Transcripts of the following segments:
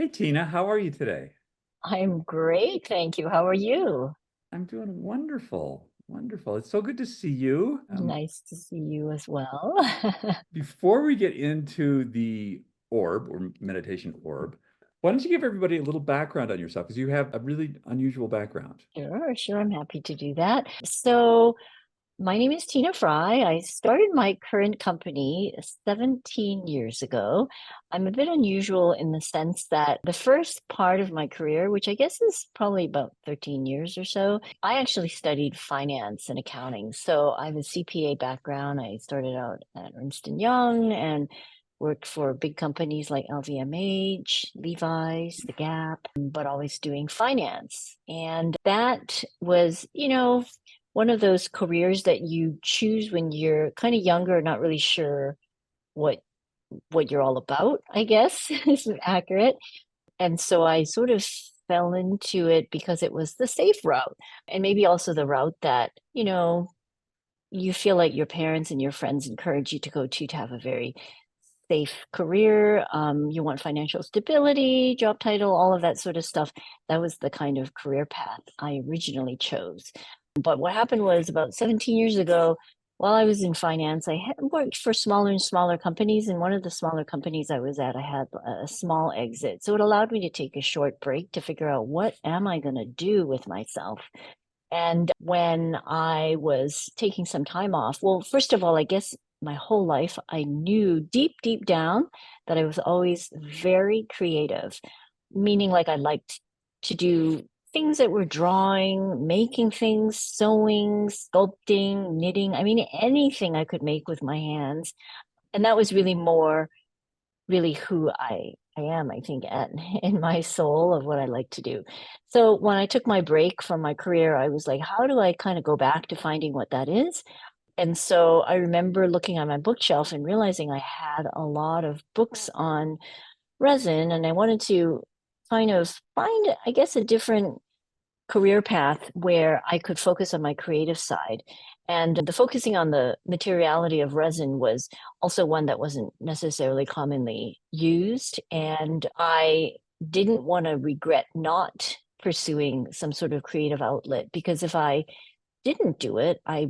Hey Tina, how are you today? I'm great, thank you. How are you? I'm doing wonderful. Wonderful. It's so good to see you. Nice to see you as well. Before we get into the orb or meditation orb, why don't you give everybody a little background on yourself? Because you have a really unusual background. Sure, I'm happy to do that. My name is Tina Frey. I started my current company 17 years ago. I'm a bit unusual in the sense that the first part of my career, which I guess is probably about 13 years or so, I actually studied finance and accounting. So I have a CPA background. I started out at Ernst& and Young and worked for big companies like LVMH, Levi's, The Gap, but always doing finance. And that was, one of those careers that you choose when you're kind of younger, not really sure what you're all about, I guess is accurate. And so I sort of fell into it because it was the safe route and maybe also the route that, you feel like your parents and your friends encourage you to go to have a very safe career. You want financial stability, job title, all of that sort of stuff. That was the kind of career path I originally chose. But what happened was about 17 years ago, while I was in finance, I had worked for smaller and smaller companies. And one of the smaller companies I was at, I had a small exit. So it allowed me to take a short break to figure out what am I going to do with myself. And when I was taking some time off, well, first of all, I guess my whole life, I knew deep down that I was always very creative, meaning like I liked to do things that were drawing, making things, sewing, sculpting, knitting. I mean, anything I could make with my hands. And that was really more really who I am, I think, at in my soul of what I like to do. So when I took my break from my career, I was like, how do I kind of go back to finding what that is? And so I remember looking on my bookshelf and realizing I had a lot of books on resin, and I wanted to kind of find, I guess, a different career path where I could focus on my creative side. And the focusing on the materiality of resin was also one that wasn't necessarily commonly used. And I didn't want to regret not pursuing some sort of creative outlet because if I didn't do it, I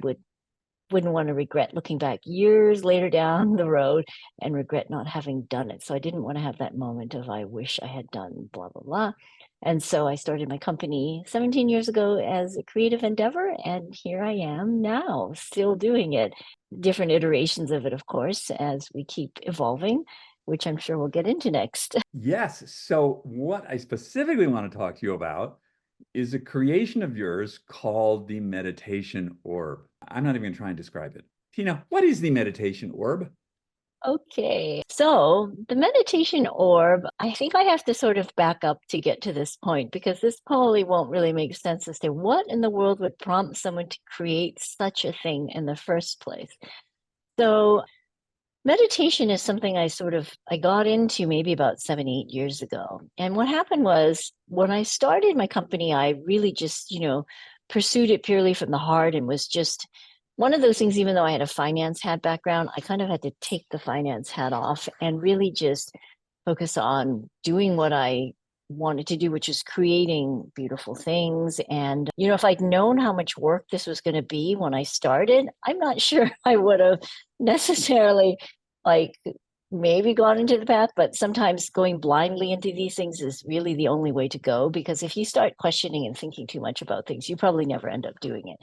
wouldn't want to regret looking back years later down the road and regret not having done it. So I didn't want to have that moment of I wish I had done blah blah blah. And so I started my company 17 years ago as a creative endeavor, and here I am now, still doing it. Different iterations of it, of course, as we keep evolving, which I'm sure we'll get into next. Yes. So, what I specifically want to talk to you about is a creation of yours called the meditation orb. I'm not even going to try and describe it. Tina, what is the meditation orb? Okay, so the meditation orb, I think I have to sort of back up to get to this point because this probably won't really make sense as to what in the world would prompt someone to create such a thing in the first place. So meditation is something I got into maybe about 7, 8 years ago. And what happened was when I started my company, I really just, pursued it purely from the heart and was just one of those things, even though I had a finance hat background, I kind of had to take the finance hat off and really just focus on doing what I wanted to do, which is creating beautiful things. And, if I'd known how much work this was going to be when I started, I'm not sure I would have necessarily like maybe gone into the path, but sometimes going blindly into these things is really the only way to go because if you start questioning and thinking too much about things, you probably never end up doing it.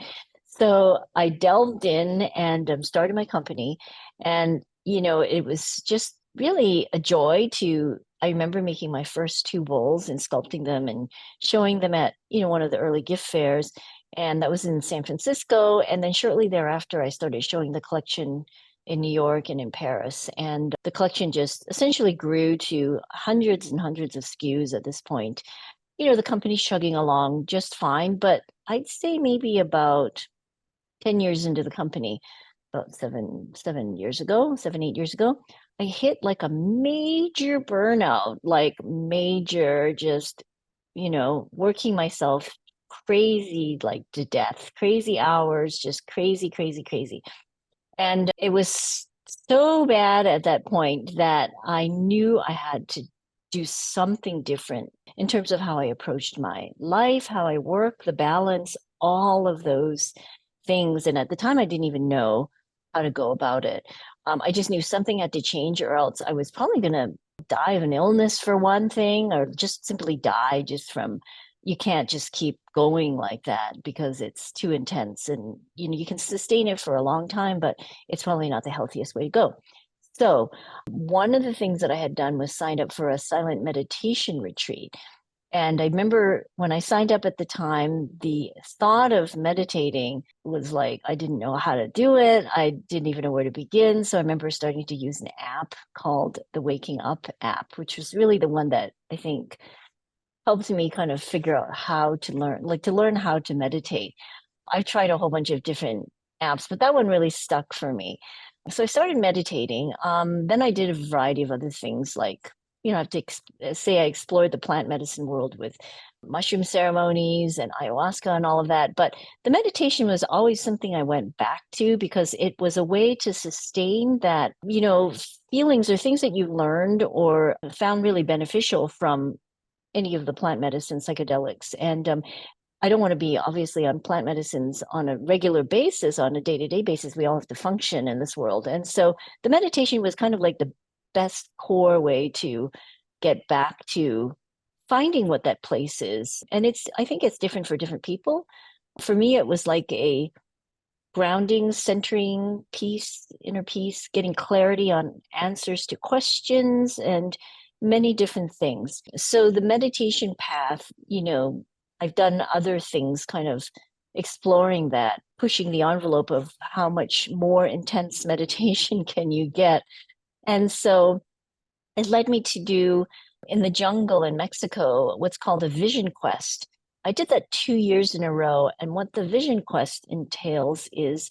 So I delved in and started my company. And, it was just really a joy to. I remember making my first two bowls and sculpting them and showing them at, one of the early gift fairs. And that was in San Francisco. And then shortly thereafter, I started showing the collection in New York and in Paris. And the collection just essentially grew to hundreds and hundreds of SKUs at this point. The company's chugging along just fine, but I'd say maybe about 10 years into the company, about 7 years ago, 8 years ago, I hit like a major burnout, like major, just, working myself crazy, like to death, crazy hours, just crazy, crazy, crazy. And it was so bad at that point that I knew I had to do something different in terms of how I approached my life, how I work, the balance, all of those things. And at the time, I didn't even know how to go about it. I just knew something had to change, or else I was probably going to die of an illness for one thing, or just simply die just from, you can't just keep going like that because it's too intense. And, you can sustain it for a long time, but it's probably not the healthiest way to go. So, one of the things that I had done was signed up for a silent meditation retreat. And I remember when I signed up at the time, the thought of meditating was like, I didn't know how to do it. I didn't even know where to begin. So I remember starting to use an app called the Waking Up app, which was really the one that I think helped me kind of figure out how to learn, like to learn how to meditate. I've tried a whole bunch of different apps, but that one really stuck for me. So I started meditating. Then I did a variety of other things, like, I have to say I explored the plant medicine world with mushroom ceremonies and ayahuasca and all of that. But the meditation was always something I went back to because it was a way to sustain that, feelings or things that you learned or found really beneficial from any of the plant medicine psychedelics. And I don't want to be obviously on plant medicines on a regular basis, on a day-to-day basis. We all have to function in this world. And so the meditation was kind of like the best core way to get back to finding what that place is. And I think it's different for different people. For me, it was like a grounding, centering peace, inner peace, getting clarity on answers to questions and many different things. So the meditation path, I've done other things kind of exploring that, pushing the envelope of how much more intense meditation can you get. And so it led me to do in the jungle in Mexico what's called a vision quest. I did that 2 years in a row. And what the vision quest entails is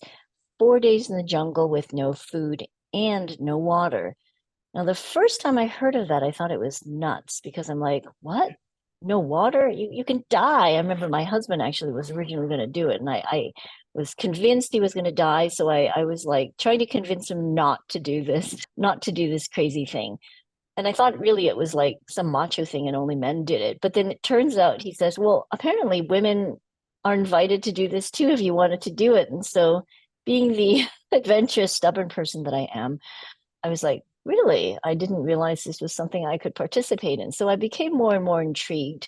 4 days in the jungle with no food and no water. Now, the first time I heard of that, I thought it was nuts because I'm like, what? No water? You can die. I remember my husband actually was originally going to do it. And I was convinced he was going to die. So I was like trying to convince him not to do this, not to do this crazy thing. And I thought really it was like some macho thing and only men did it. But then it turns out he says, well, apparently women are invited to do this too if you wanted to do it. And so, being the adventurous, stubborn person that I am, I was like, really? I didn't realize this was something I could participate in. So I became more and more intrigued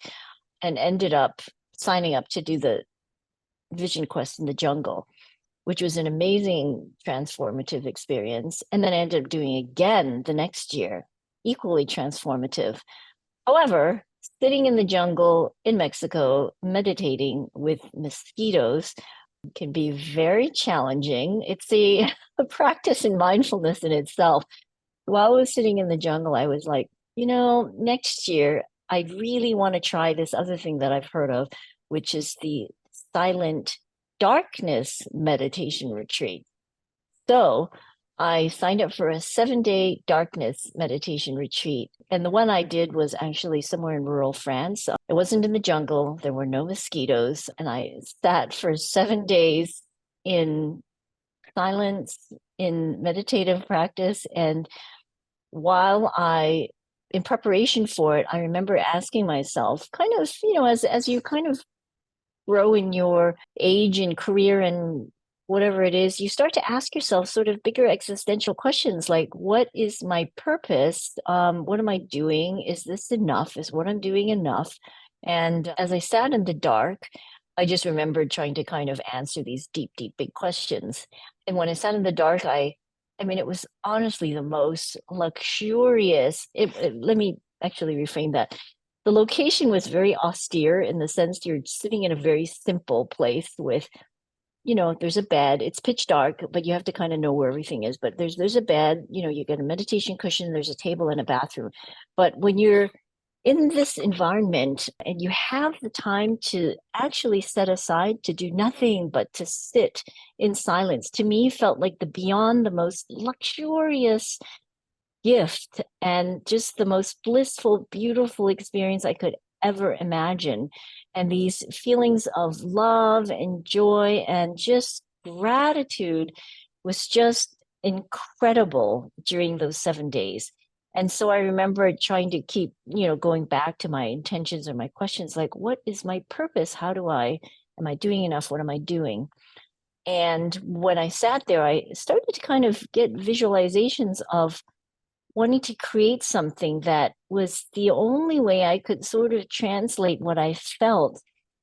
and ended up signing up to do the Vision Quest in the jungle, which was an amazing transformative experience. And then I ended up doing again the next year, equally transformative. However, sitting in the jungle in Mexico, meditating with mosquitoes can be very challenging. It's a practice in mindfulness in itself. While I was sitting in the jungle, I was like, next year, I really want to try this other thing that I've heard of, which is the silent darkness meditation retreat. So I signed up for a 7-day darkness meditation retreat. And the one I did was actually somewhere in rural France. It wasn't in the jungle, there were no mosquitoes. And I sat for 7 days in silence, in meditative practice. And while in preparation for it, I remember asking myself, kind of, as you kind of grow in your age and career and whatever it is, you start to ask yourself sort of bigger existential questions like, what is my purpose? What am I doing? Is this enough? Is what I'm doing enough? And as I sat in the dark, I just remembered trying to kind of answer these deep, deep, big questions. And when I sat in the dark, I mean, it was honestly the most luxurious. Let me actually reframe that. The location was very austere in the sense you're sitting in a very simple place with, there's a bed. It's pitch dark, but you have to kind of know where everything is. But there's a bed, you get a meditation cushion, there's a table and a bathroom. But when you're in this environment and you have the time to actually set aside to do nothing but to sit in silence, to me felt like the beyond the most luxurious gift and just the most blissful, beautiful experience I could ever imagine. And these feelings of love and joy and just gratitude was just incredible during those 7 days. And so I remember trying to keep, going back to my intentions or my questions, like, what is my purpose? Am I doing enough? What am I doing? And when I sat there, I started to kind of get visualizations of wanting to create something that was the only way I could sort of translate what I felt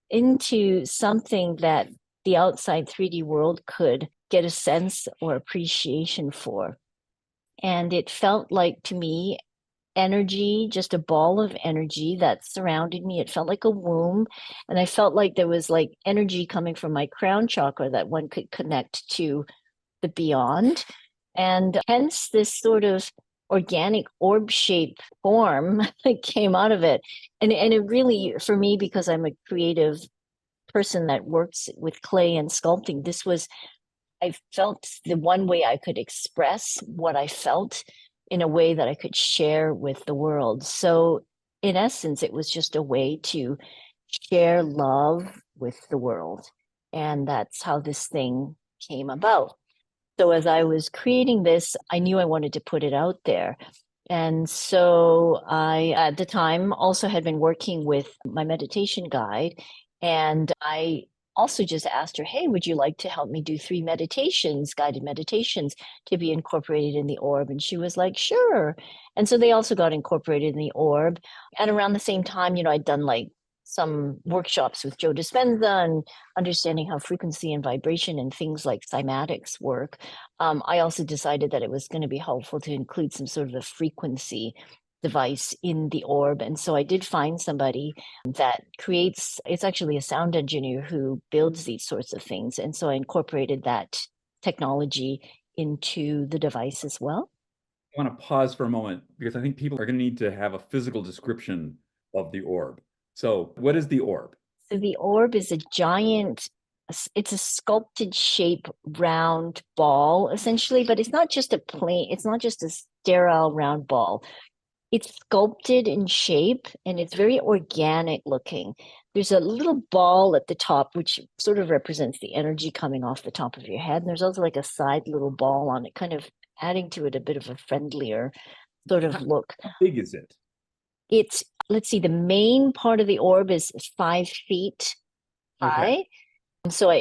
into something that the outside 3D world could get a sense or appreciation for. And it felt like to me energy, just a ball of energy that surrounded me. It felt like a womb. And I felt like there was like energy coming from my crown chakra that one could connect to the beyond. And hence this sort of organic orb shaped form that came out of it. And it really, for me, because I'm a creative person that works with clay and sculpting, I felt the one way I could express what I felt in a way that I could share with the world. So, in essence, it was just a way to share love with the world. And that's how this thing came about. So, as I was creating this, I knew I wanted to put it out there. And so I, at the time, also had been working with my meditation guide. And I also just asked her, hey, would you like to help me do 3 meditations, guided meditations, to be incorporated in the orb? And she was like, sure. And so they also got incorporated in the orb. And around the same time, I'd done like some workshops with Joe Dispenza and understanding how frequency and vibration and things like cymatics work. I also decided that it was going to be helpful to include some sort of a frequency device in the orb. And so I did find somebody that it's actually a sound engineer who builds these sorts of things. And so I incorporated that technology into the device as well. I want to pause for a moment because I think people are going to need to have a physical description of the orb. So, what is the orb? So the orb is a giant, it's a sculpted shape, round ball, essentially, but it's not just a sterile round ball. It's sculpted in shape and it's very organic looking. There's a little ball at the top, which sort of represents the energy coming off the top of your head. And there's also like a side little ball on it, kind of adding to it a bit of a friendlier sort of look. How big is it? It's, let's see, the main part of the orb is 5 feet Okay. high. So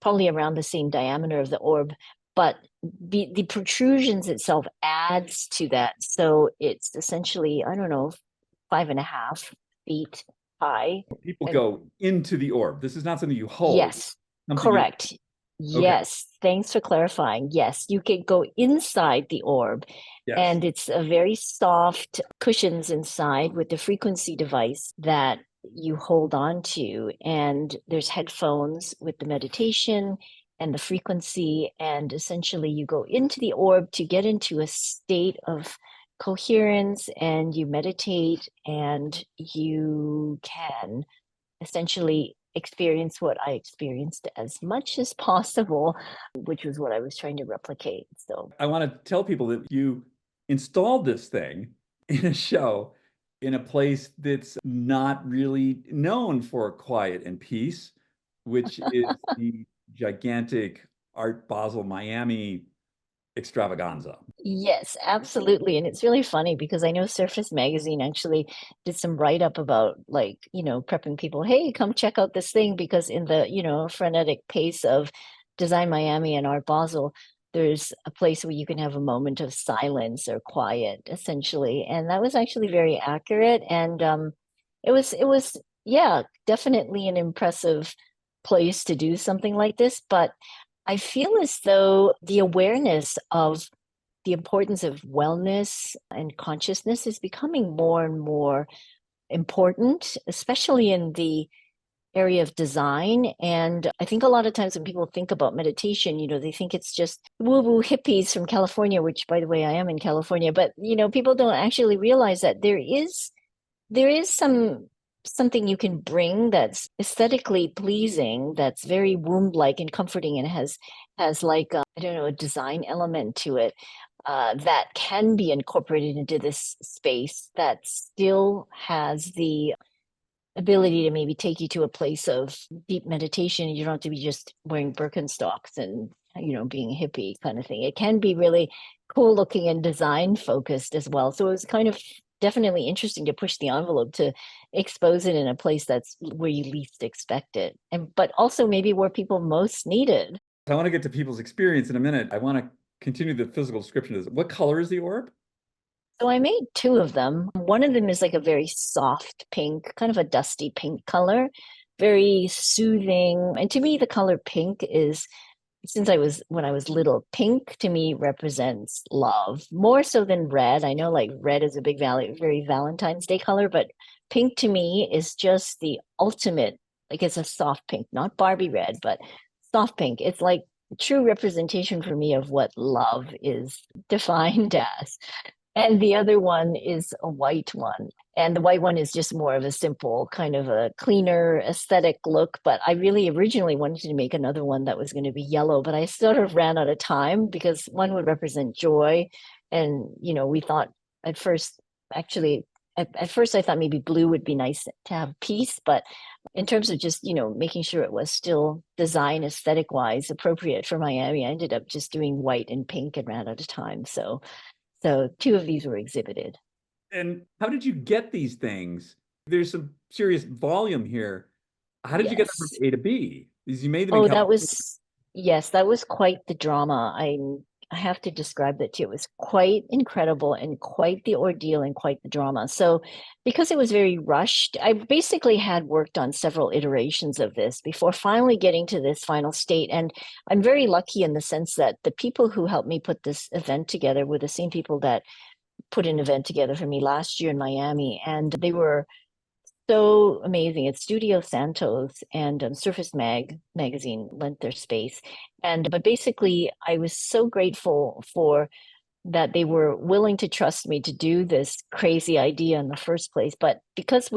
probably around the same diameter of the orb, but the protrusions itself adds to that. So it's essentially, I don't know, 5.5 feet high. People And go into the orb. This is not something you hold, yes, something you, correct. okay. Yes, thanks for clarifying. Yes, you can go inside the orb, Yes. and it's a very soft cushions inside with the frequency device that you hold on to. And there's headphones with the meditation and the frequency. And essentially, you go into the orb to get into a state of coherence and you meditate and you can essentially experience what I experienced as much as possible, which was what I was trying to replicate. So, I want to tell people that you installed this thing in a show in a place that's not really known for quiet and peace, which is the gigantic Art Basel Miami extravaganza. yes, absolutely. And it's really funny because I know Surface Magazine actually did some write up about like, prepping people, hey, come check out this thing because in the, frenetic pace of Design Miami and Art Basel, there's a place where you can have a moment of silence or quiet, essentially. And that was actually very accurate. And it was, yeah, definitely an impressive place to do something like this. But I feel as though the awareness of the importance of wellness and consciousness is becoming more and more important, especially in the area of design. And I think a lot of times when people think about meditation, they think it's just woo woo hippies from California, which by the way, I am in California, but people don't actually realize that there is something you can bring that's aesthetically pleasing, that's very womb-like and comforting, and has like I don't know, a design element to it that can be incorporated into this space that still has the ability to maybe take you to a place of deep meditation. You don't have to be just wearing Birkenstocks and being a hippie kind of thing. It can be really cool looking and design focused as well. So it was kind of definitely interesting to push the envelope to expose it in a place that's where you least expect it. And but also maybe where people most need it. I want to get to people's experience in a minute. I want to continue the physical description of this. What color is the orb? So I made two of them. One of them is like a very soft pink, kind of a dusty pink color, very soothing. And to me, the color pink is, since when I was little, pink to me represents love more so than red. I know like red is a big value, very Valentine's Day color, but pink to me is just the ultimate, like it's a soft pink, not Barbie red, but soft pink. It's like true representation for me of what love is defined as. And the other one is a white one. And the white one is just more of a simple, kind of a cleaner aesthetic look. But I really originally wanted to make another one that was going to be yellow, but I sort of ran out of time because one would represent joy. And, we thought at first, actually, at first I thought maybe blue would be nice to have peace. But in terms of just, making sure it was still design aesthetic wise appropriate for Miami, I ended up just doing white and pink and ran out of time. So two of these were exhibited. And how did you get these things? There's some serious volume here. How did you get them from Yes. A to B? Because you made them in Oh, that California. was, yes, that was quite the drama. I have to describe that to you. It was quite incredible and quite the ordeal and quite the drama. So, because it was very rushed, I basically had worked on several iterations of this before finally getting to this final state. And I'm very lucky in the sense that the people who helped me put this event together were the same people that put an event together for me last year in Miami, and they were so amazing. It's Studio Santos and Surface magazine lent their space, and but basically, I was so grateful for that they were willing to trust me to do this crazy idea in the first place. But because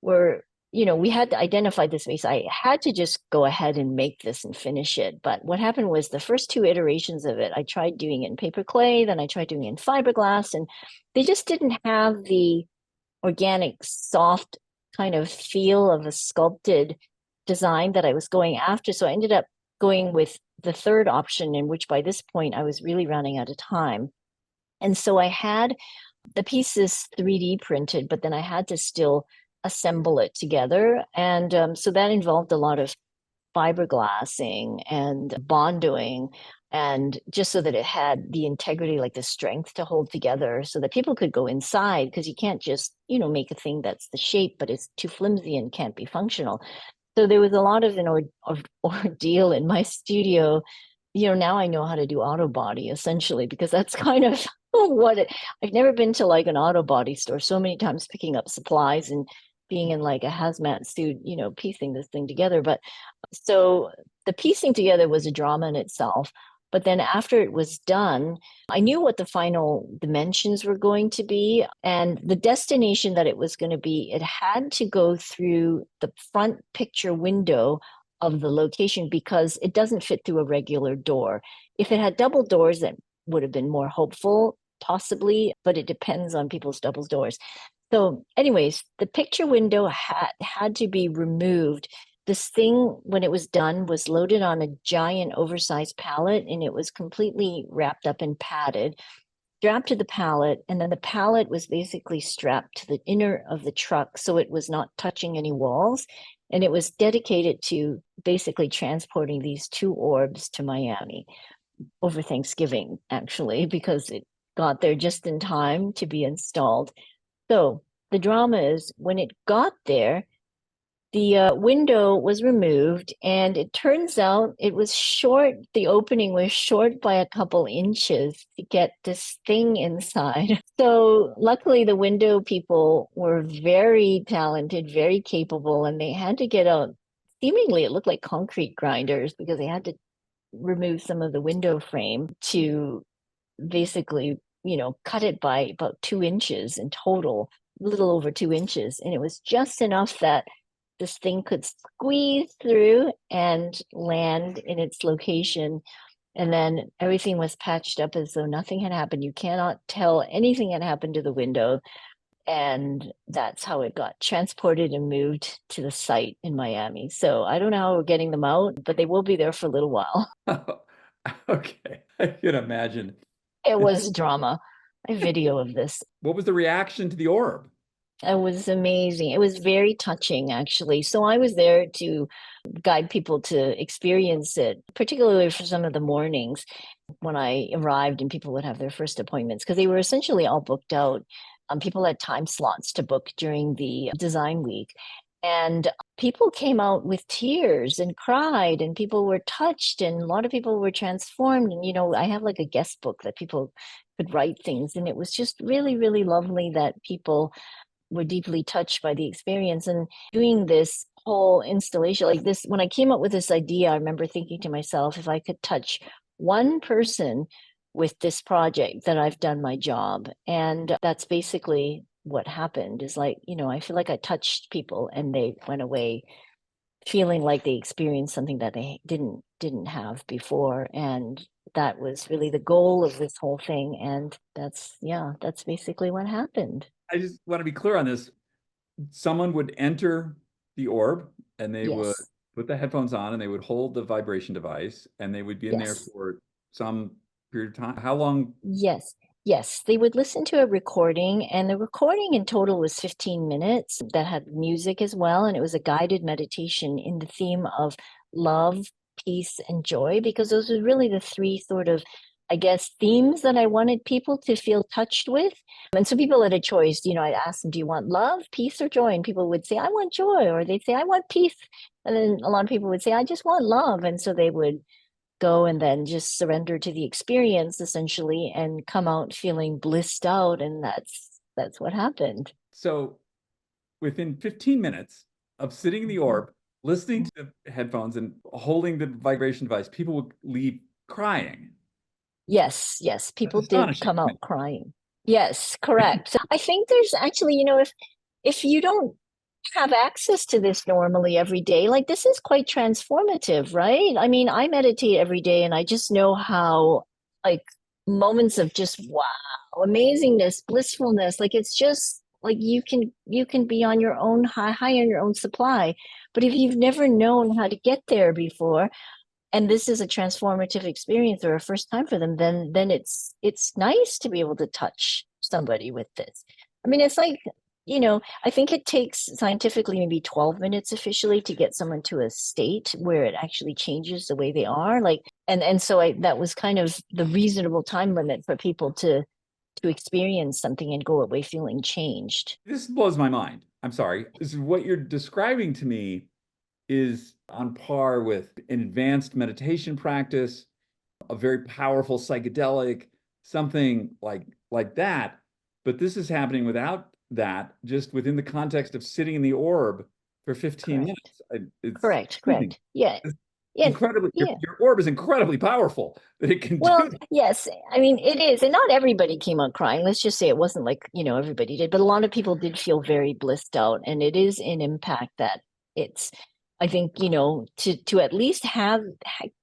were we had to identify the space, I had to just go ahead and make this and finish it. But what happened was the first two iterations of it, I tried doing it in paper clay, then I tried doing it in fiberglass, and they just didn't have the organic, soft kind of feel of a sculpted design that I was going after. So I ended up going with the third option, in which by this point I was really running out of time. And so I had the pieces 3D printed, but then I had to still assemble it together. And so that involved a lot of fiberglassing and bondoing, and just so that it had the integrity, like the strength to hold together so that people could go inside, because you can't just make a thing that's the shape but it's too flimsy and can't be functional. So there was a lot of ordeal in my studio. Now I know how to do auto body essentially, because that's kind of I've never been to like an auto body store so many times picking up supplies and being in like a hazmat suit, piecing this thing together. But so the piecing together was a drama in itself. But then after it was done, I knew what the final dimensions were going to be. And the destination that it was going to be, it had to go through the front picture window of the location because it doesn't fit through a regular door. If it had double doors, that would have been more hopeful, possibly, but it depends on people's double doors. So, anyways, the picture window had to be removed. This thing, when it was done, was loaded on a giant oversized pallet, and it was completely wrapped up and padded, strapped to the pallet, and then the pallet was basically strapped to the inner of the truck so it was not touching any walls. And it was dedicated to basically transporting these two orbs to Miami over Thanksgiving, actually, because it got there just in time to be installed. So the drama is when it got there, the window was removed, and it turns out it was short. The opening was short by a couple inches to get this thing inside. So, luckily, the window people were very talented, very capable, and they had to get out. Seemingly, it looked like concrete grinders because they had to remove some of the window frame to basically, cut it by about 2 inches in total, a little over 2 inches. And it was just enough that this thing could squeeze through and land in its location. And then everything was patched up as though nothing had happened. You cannot tell anything had happened to the window. And that's how it got transported and moved to the site in Miami. So I don't know how we're getting them out, but they will be there for a little while. Okay, I can imagine. It was drama. A video of this. What was the reaction to the orb? It was amazing. It was very touching, actually. So I was there to guide people to experience it, particularly for some of the mornings when I arrived and people would have their first appointments, because they were essentially all booked out. People had time slots to book during the design week. And people came out with tears and cried, and people were touched, and a lot of people were transformed. And, I have like a guest book that people could write things. And it was just really, really lovely that people were deeply touched by the experience. And doing this whole installation like this, when I came up with this idea, I remember thinking to myself, if I could touch one person with this project, then I've done my job. And that's basically what happened. Is like, I feel like I touched people and they went away feeling like they experienced something that they didn't have before. And that was really the goal of this whole thing. And that's basically what happened. I just want to be clear on this. Someone would enter the orb and they would Yes. put the headphones on and they would hold the vibration device and they would be in there Yes. for some period of time. How long? Yes. Yes. They would listen to a recording, and the recording in total was 15 minutes that had music as well. And it was a guided meditation in the theme of love, peace, and joy, because those are really the three sort of, I guess, themes that I wanted people to feel touched with. And so people had a choice. I asked them, do you want love, peace, or joy? And people would say, I want joy, or they'd say, I want peace. And then a lot of people would say, I just want love. And so they would go and then just surrender to the experience essentially and come out feeling blissed out. And that's what happened. So within 15 minutes of sitting in the orb, listening to the headphones and holding the vibration device, people would leave crying. Yes, That's people did astonishing. come out crying. Yes, correct. So I think there's actually, if you don't have access to this normally every day, like this is quite transformative, right? I mean, I meditate every day and I just know how like moments of just wow, amazingness, blissfulness, like it's just like you can be on your own high on your own supply. But if you've never known how to get there before, and this is a transformative experience or a first time for them, then it's nice to be able to touch somebody with this. I mean, it's like, I think it takes scientifically maybe 12 minutes officially to get someone to a state where it actually changes the way they are. Like, and so that was kind of the reasonable time limit for people to experience something and go away feeling changed. This blows my mind. I'm sorry. This is what you're describing to me is on par with an advanced meditation practice, a very powerful psychedelic, something like that. But this is happening without that, just within the context of sitting in the orb for 15 Correct. minutes. It's Correct. Yeah. it's Yeah. incredibly, Yeah. your orb is incredibly powerful that it can Well, do that. yes. I mean, it is. And not everybody came out crying. Let's just say it wasn't like, everybody did, but a lot of people did feel very blissed out. And it is an impact that it's, I think, to at least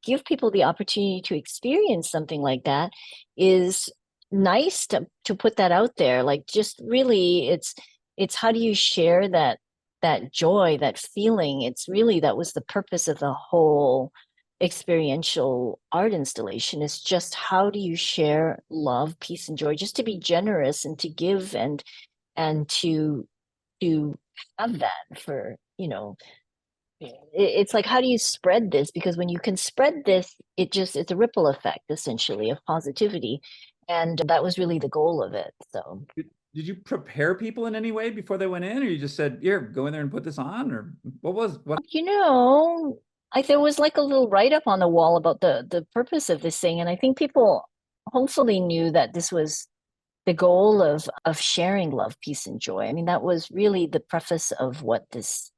give people the opportunity to experience something like that is nice to put that out there. Like just really it's how do you share that joy, that feeling? It's really that was the purpose of the whole experiential art installation, is just how do you share love, peace, and joy, just to be generous and to give and to have that for it's like how do you spread this, because when you can spread this it's a ripple effect essentially of positivity, and that was really the goal of it. So Did you prepare people in any way before they went in, or you just said, "Here, go in there and put this on," or what? there was like a little write-up on the wall about the purpose of this thing, and I think people hopefully knew that this was the goal of sharing love, peace, and joy. I mean, that was really the preface of what this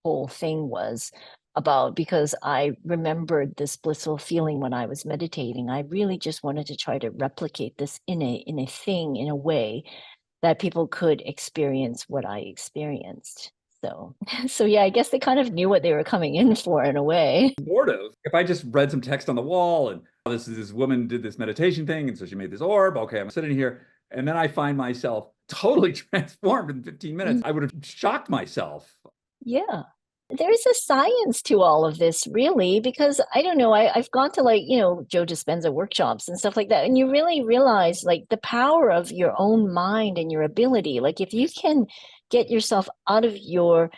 whole thing was about, because I remembered this blissful feeling when I was meditating. I really just wanted to try to replicate this in a thing, in a way that people could experience what I experienced. So, so yeah, I guess they kind of knew what they were coming in for in a way. Sort of. If I just read some text on the wall and this woman did this meditation thing, and so she made this orb. Okay, I'm sitting here, and then I find myself totally transformed in 15 minutes. I would have shocked myself. Yeah. there is a science to all of this, really, because I don't know, I've gone to like, Joe Dispenza workshops and stuff like that, and you really realize like the power of your own mind and your ability. Like if you can get yourself out of your,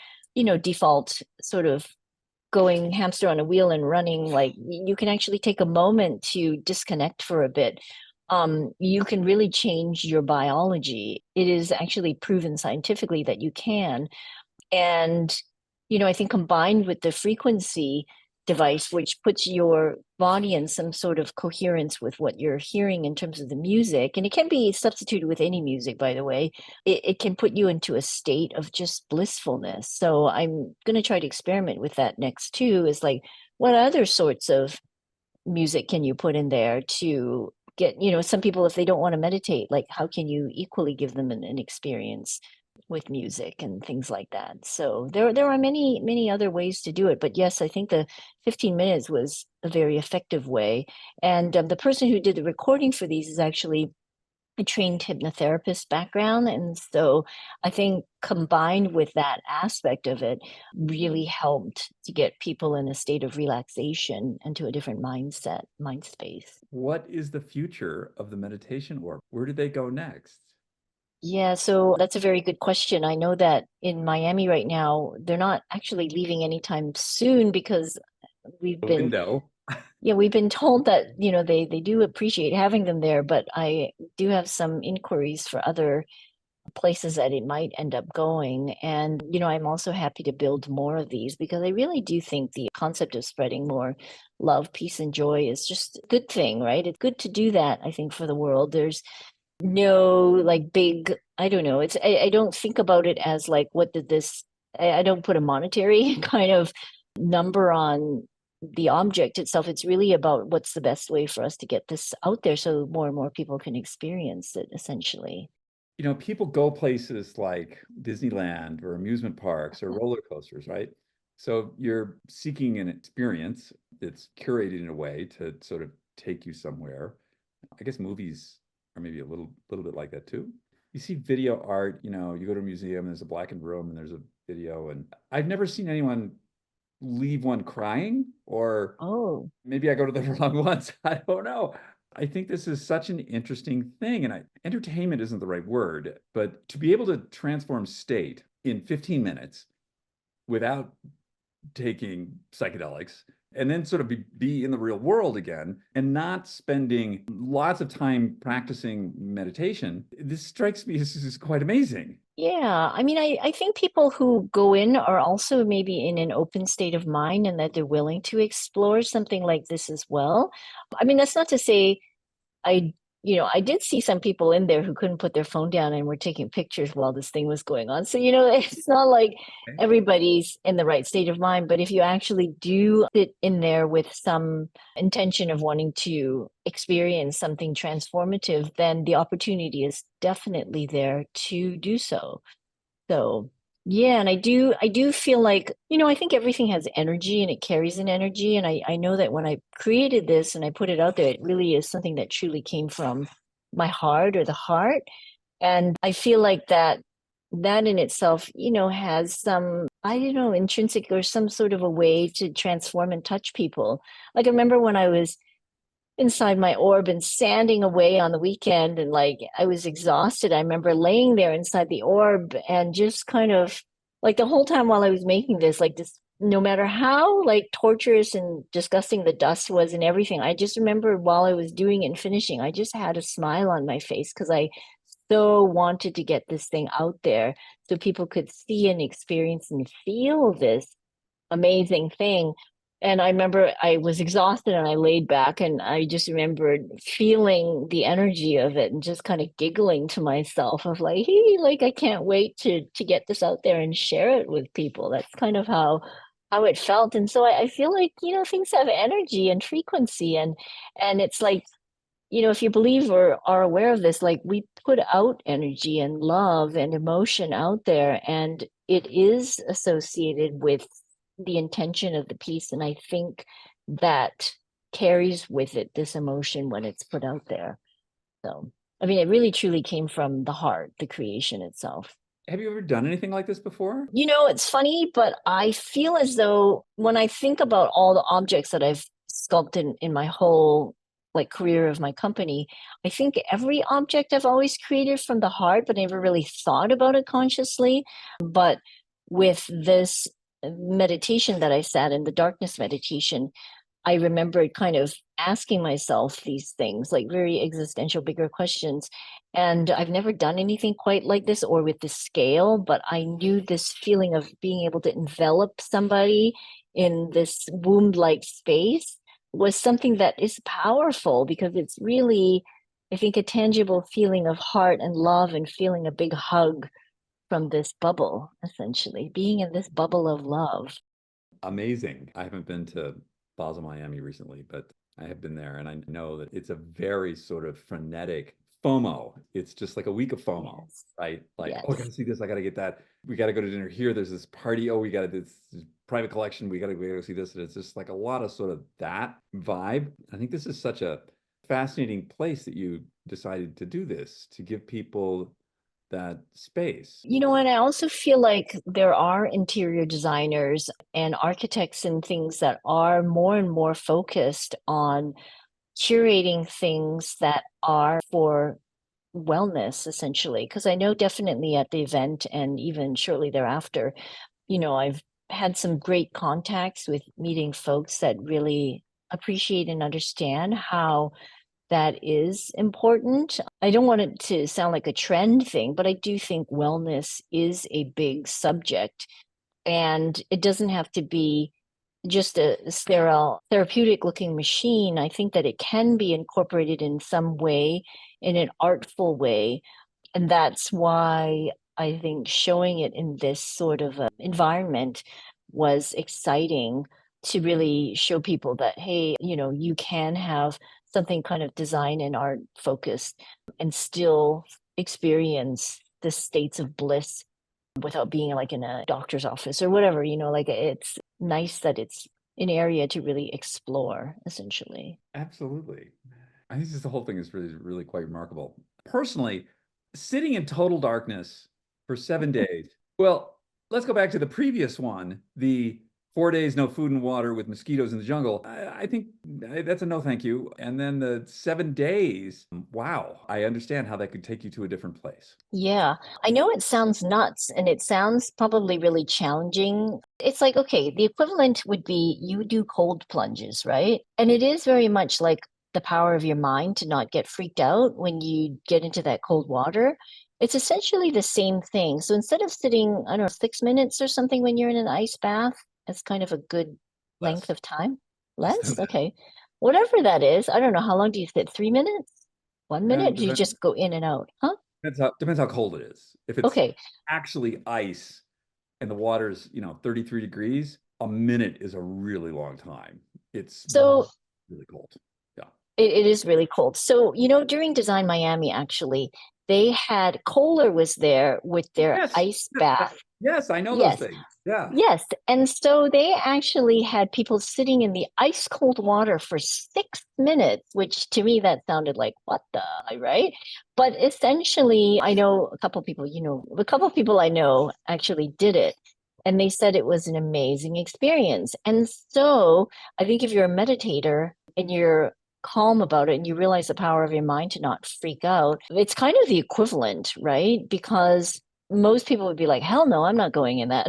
default sort of going hamster on a wheel and running, like you can actually take a moment to disconnect for a bit. You can really change your biology. It is actually proven scientifically that you can. And, I think combined with the frequency device, which puts your body in some sort of coherence with what you're hearing in terms of the music, and it can be substituted with any music, by the way, it can put you into a state of just blissfulness. So I'm going to try to experiment with that next too, is like, what other sorts of music can you put in there to get, some people, if they don't want to meditate, like how can you equally give them an experience with music and things like that? So there are many other ways to do it, but yes, I think the 15 minutes was a very effective way. And the person who did the recording for these is actually a trained hypnotherapist background. And so I think combined with that aspect of it really helped to get people in a state of relaxation and to a different mind space. What is the future of the meditation orb? Where do they go next? Yeah, so that's a very good question. I know that in Miami right now, they're not actually leaving anytime soon because we've The been window. yeah, we've been told that, they do appreciate having them there, but I do have some inquiries for other places that it might end up going. And, I'm also happy to build more of these because I really do think the concept of spreading more love, peace, and joy is just a good thing, right? It's good to do that, I think, for the world. There's no like big, I don't know, I don't think about it as like, what did this, I don't put a monetary kind of number on the object itself. It's really about what's the best way for us to get this out there so more and more people can experience it, essentially. People go places like Disneyland or amusement parks or roller coasters, right? So you're seeking an experience that's curated in a way to sort of take you somewhere. I guess movies are maybe a little bit like that too. You see video art, you go to a museum and there's a blackened room and there's a video, and I've never seen anyone leave one crying, or Oh, maybe I go to the wrong ones. I don't know. I think this is such an interesting thing, and entertainment isn't the right word, but to be able to transform state in 15 minutes without taking psychedelics and then sort of be in the real world again and not spending lots of time practicing meditation, this strikes me as quite amazing. yeah. I mean, I think people who go in are also maybe in an open state of mind and that they're willing to explore something like this as well. I mean, that's not to say I, I did see some people in there who couldn't put their phone down and were taking pictures while this thing was going on. So, it's not like Okay. everybody's in the right state of mind, but if you actually do sit in there with some intention of wanting to experience something transformative, then the opportunity is definitely there to do so. So, yeah, and I do feel like, I think everything has energy and it carries an energy. And I know that when I created this and I put it out there, it really is something that truly came from my heart or the heart. And I feel like that in itself, has some, I don't know, intrinsic or some sort of a way to transform and touch people. Like I remember when I was inside my orb and sanding away on the weekend, and like I was exhausted. I remember laying there inside the orb and just kind of like the whole time while I was making this, like this, no matter how like torturous and disgusting the dust was and everything, I just remember while I was doing it and finishing, I just had a smile on my face because I so wanted to get this thing out there so people could see and experience and feel this amazing thing. And I remember I was exhausted and I laid back and I just remembered feeling the energy of it and just kind of giggling to myself of like, hey, like I can't wait to get this out there and share it with people. That's kind of how it felt. And so I feel like, things have energy and frequency, and it's like, if you believe or are aware of this, like we put out energy and love and emotion out there, and it is associated with the intention of the piece. And I think that carries with it this emotion when it's put out there. So, I mean, it really truly came from the heart, the creation itself. Have you ever done anything like this before? It's funny, but I feel as though when I think about all the objects that I've sculpted in my whole like career of my company, I think every object I've always created from the heart, but never really thought about it consciously. But with this meditation that I sat in, the darkness meditation, I remember kind of asking myself these things, like very existential, bigger questions. And I've never done anything quite like this or with this scale, but I knew this feeling of being able to envelop somebody in this womb-like space was something that is powerful because it's really, I think, a tangible feeling of heart and love and feeling a big hug from this bubble, essentially, being in this bubble of love. Amazing. I haven't been to Basel, Miami recently, but I have been there and I know that it's a very sort of frenetic FOMO. It's just like a week of FOMO, Yes. right? Like, oh, I gotta Yes. see this, I gotta get that. We gotta go to dinner here. There's this party. Oh, we gotta this private collection. We gotta go see this. And it's just like a lot of sort of that vibe. I think this is such a fascinating place that you decided to do this, to give people that space. And I also feel like there are interior designers and architects and things that are more and more focused on curating things that are for wellness, essentially. Because I know definitely at the event and even shortly thereafter, I've had some great contacts with meeting folks that really appreciate and understand how that is important. I don't want it to sound like a trend thing, but I do think wellness is a big subject. And it doesn't have to be just a sterile therapeutic looking machine. I think that it can be incorporated in some way, in an artful way. And that's why I think showing it in this sort of environment was exciting to really show people that, hey, you can have something kind of design and art focused and still experience the states of bliss without being like in a doctor's office or whatever, like it's nice that it's an area to really explore, essentially. Absolutely. I think this the whole thing is really, really quite remarkable. Personally, sitting in total darkness for 7 days. Well, let's go back to the previous one, the 4 days no food and water with mosquitoes in the jungle. I think that's a no thank you. And then the 7 days, wow, I understand how that could take you to a different place. Yeah, I know it sounds nuts and it sounds probably really challenging. It's like, okay, the equivalent would be you do cold plunges, right? And it is very much like the power of your mind to not get freaked out when you get into that cold water. It's essentially the same thing. So instead of sitting, I don't know, 6 minutes or something when you're in an ice bath, it's kind of a good length Less, of time. less than Less? that. Okay. Whatever that is. I don't know. How long do you sit? 3 minutes? 1 minute? Do you Depends, just go in and out? Huh? depends how cold it is. If it's Okay. actually ice and the water's, 33 degrees, a minute is a really long time. It's So really cold. Yeah. it is really cold. So, during Design Miami, actually, they had Kohler was there with their Yes. ice bath. Yes, I know those Yes, things. Yeah. yes. And so they actually had people sitting in the ice cold water for 6 minutes, which to me that sounded like what the, right? But essentially, I know a couple people I know actually did it. And they said it was an amazing experience. And so I think if you're a meditator and you're calm about it and you realize the power of your mind to not freak out, it's kind of the equivalent, right? Because most people would be like, hell no, I'm not going in that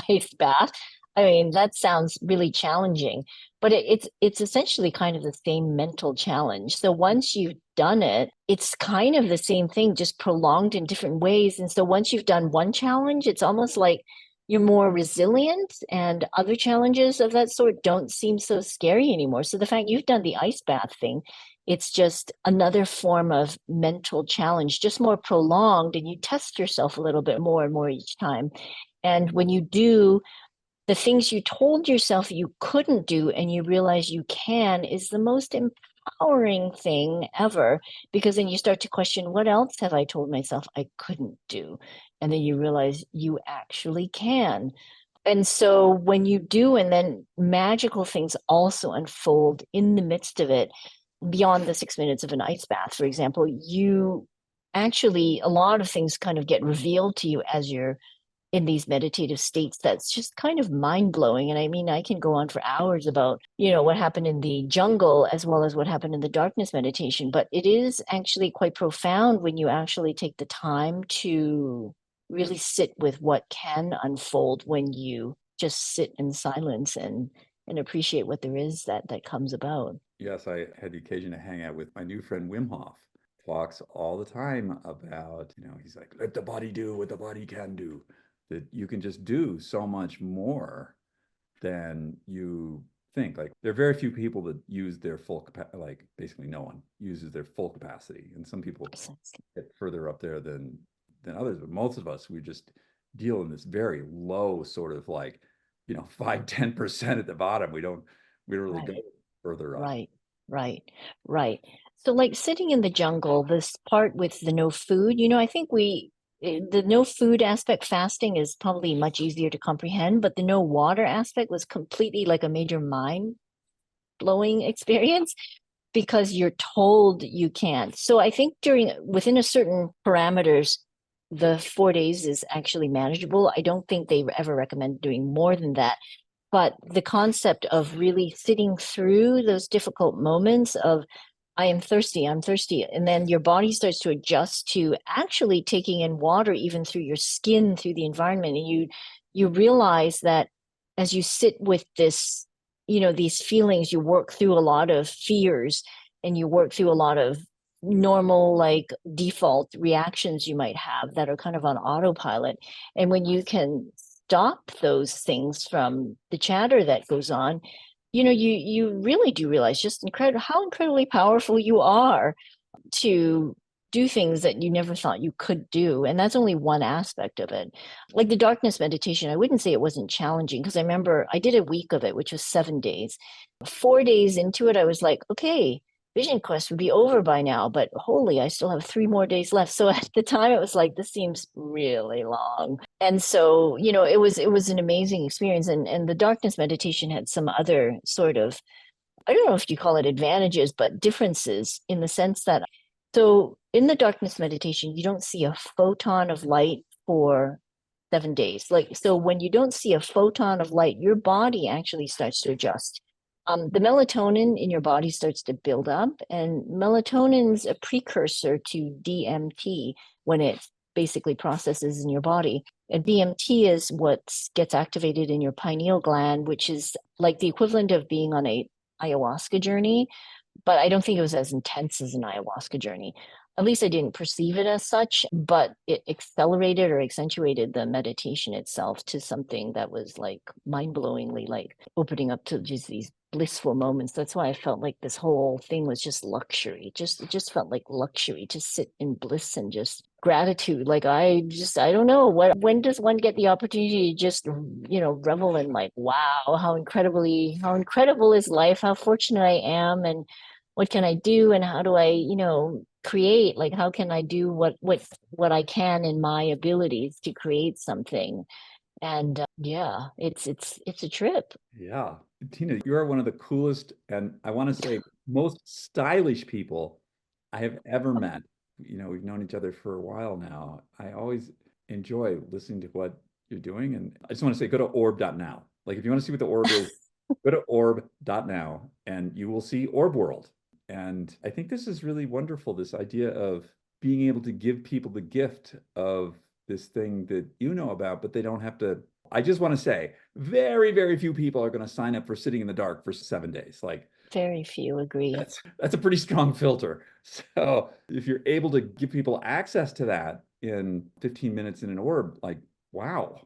ice bath. I mean, that sounds really challenging, but it's essentially kind of the same mental challenge. So once you've done it, it's kind of the same thing, just prolonged in different ways. And so once you've done one challenge, it's almost like you're more resilient and other challenges of that sort don't seem so scary anymore. So the fact you've done the ice bath thing, it's just another form of mental challenge, just more prolonged, and you test yourself a little bit more and more each time. And when you do the things you told yourself you couldn't do and you realize you can, is the most empowering thing ever, because then you start to question, what else have I told myself I couldn't do? And then you realize you actually can. And so when you do, and then magical things also unfold in the midst of it, beyond the 6 minutes of an ice bath, for example, you actually a lot of things kind of get revealed to you as you're in these meditative states that's just kind of mind-blowing. And I mean, I can go on for hours about, what happened in the jungle as well as what happened in the darkness meditation, but it is actually quite profound when you actually take the time to really sit with what can unfold when you just sit in silence and appreciate what there is that comes about. Yes, I had the occasion to hang out with my new friend Wim Hof. Talks all the time about, he's like, let the body do what the body can do. That you can just do so much more than you think. Like there are very few people that use their full capacity, like basically no one uses their full capacity. And some people get further up there than others, but most of us, we just deal in this very low sort of like, 5-10% at the bottom. We don't really go Right. further up. Right, right, right. So, like sitting in the jungle, this part with the no food, I think the no food aspect fasting is probably much easier to comprehend, but the no water aspect was completely like a major mind blowing experience because you're told you can't. So, I think within a certain parameters, the 4 days is actually manageable. I don't think they ever recommend doing more than that, but the concept of really sitting through those difficult moments of I'm thirsty, and then your body starts to adjust to actually taking in water even through your skin, through the environment, and you realize that as you sit with this, these feelings, you work through a lot of fears and you work through a lot of normal like default reactions you might have that are kind of on autopilot. And when you can stop those things from the chatter that goes on, you really do realize just how incredibly powerful you are to do things that you never thought you could do. And that's only one aspect of it. Like the darkness meditation, I wouldn't say it wasn't challenging because I remember I did a week of it, which was 7 days. 4 days into it, I was like, okay, Vision Quest would be over by now, but holy, I still have 3 more days left. So at the time it was like, this seems really long. And so, it was an amazing experience. And the darkness meditation had some other sort of, I don't know if you call it advantages, but differences in the sense that, so in the darkness meditation, you don't see a photon of light for 7 days. Like, so when you don't see a photon of light, your body actually starts to adjust. The melatonin in your body starts to build up, and melatonin's a precursor to DMT when it basically processes in your body. And DMT is what gets activated in your pineal gland, which is like the equivalent of being on a ayahuasca journey, but I don't think it was as intense as an ayahuasca journey. At least I didn't perceive it as such, but it accelerated or accentuated the meditation itself to something that was like mind-blowingly like opening up to just these blissful moments. That's why I felt like this whole thing was just luxury. It just felt like luxury to sit in bliss and just gratitude. Like I don't know when does one get the opportunity to just, revel in like, wow, how incredible is life? How fortunate I am, and what can I do, and how do I, create? Like, how can I do what I can in my abilities to create something? And yeah, it's a trip. Yeah. Tina, you are one of the coolest and I want to say most stylish people I have ever met. We've known each other for a while now. I always enjoy listening to what you're doing. And I just want to say, go to orb.now. Like, if you want to see what the orb is, go to orb.now and you will see Orb World. And I think this is really wonderful, this idea of being able to give people the gift of this thing that you know about, but they don't have to. I just want to say, very, very few people are going to sign up for sitting in the dark for 7 days. Like, Very few agree. that's a pretty strong filter. So if you're able to give people access to that in 15 minutes in an orb, like, wow,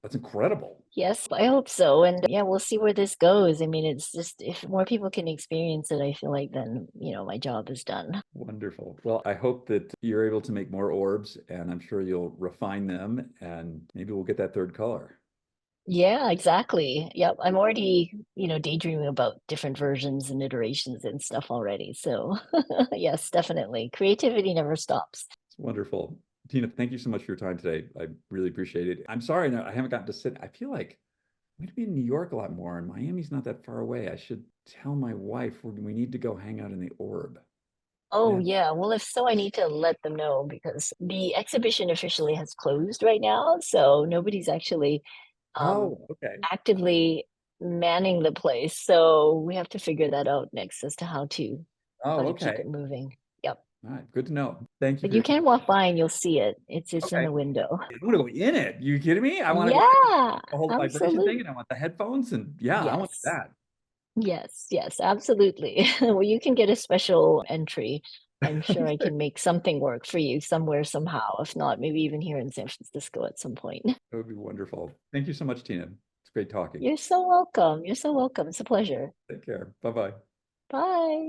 that's incredible. Yes, I hope so. And yeah, we'll see where this goes. I mean, it's just if more people can experience it, I feel like then, my job is done. Wonderful. Well, I hope that you're able to make more orbs, and I'm sure you'll refine them, and maybe we'll get that third color. Yeah, exactly. Yep. I'm already, daydreaming about different versions and iterations and stuff already. So yes, definitely. Creativity never stops. It's wonderful. Tina, thank you so much for your time today. I really appreciate it. I'm sorry no, I haven't gotten to sit. I feel like I'm going to be in New York a lot more, and Miami's not that far away. I should tell my wife we need to go hang out in the orb. Oh, Yeah. yeah. Well, if so, I need to let them know because the exhibition officially has closed right now. So nobody's actually um, Oh, okay. actively manning the place. So we have to figure that out next as to how Oh, to keep okay. it moving. Yep. All right. Good to know. Thank you But for you your can time. walk by and you'll see it. It's in Okay. the window. I want to go in it. You kidding me? I want to go in Yeah, the whole vibration thing absolutely. and I want the headphones and yeah, I want Yes. that. Yes, yes, absolutely. Well, you can get a special entry. I'm sure I Okay. can make something work for you somewhere, somehow. If not, maybe even here in San Francisco at some point. That would be wonderful. Thank you so much, Tina. It's great talking. You're so welcome. You're so welcome. It's a pleasure. Take care. Bye-bye. Bye.